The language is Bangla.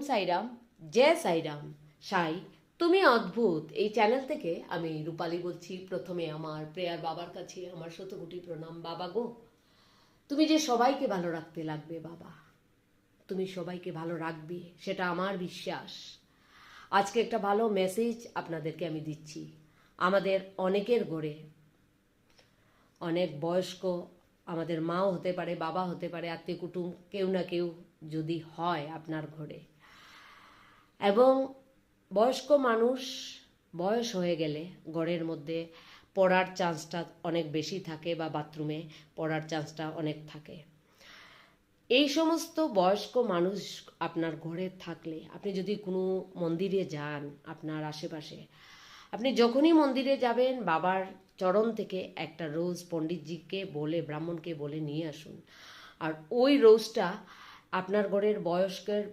সাইরাম, জয় সাইরাম। সাই তুমি অদ্ভুত এই চ্যানেল থেকে আমি রূপালী বলছি। প্রথমে আমার প্রেয়ার বাবার কাছে আমার শতকোটি প্রণাম। বাবা গো, তুমি যে সবাইকে ভালো রাখতে লাগবে বাবা, তুমি সবাইকে ভালো রাখবে সেটা আমার বিশ্বাস। আজকে একটা ভালো মেসেজ আপনাদেরকে আমি দিচ্ছি। আমাদের অনেকের ঘরে অনেক বয়স্ক, আমাদের মাও হতে পারে, বাবা হতে পারে, আত্মীয় কুটুম কেউ না কেউ যদি হয় আপনার ঘরে, এবং বয়স্ক মানুষ বয়স হয়ে গেলে ঘরের মধ্যে পড়ার চান্সটা অনেক বেশি থাকে বা বাথরুমে পড়ার চান্সটা অনেক থাকে। এই সমস্ত বয়স্ক মানুষ আপনার ঘরে থাকলে আপনি যদি কোনো মন্দিরে যান আপনার আশেপাশে, আপনি যখনই মন্দিরে যাবেন বাবার চরণ থেকে একটা রোজ পণ্ডিতজিকে বলে, ব্রাহ্মণকে বলে নিয়ে আসুন। আর ওই রোজটা আপনার ঘরের বয়স্কের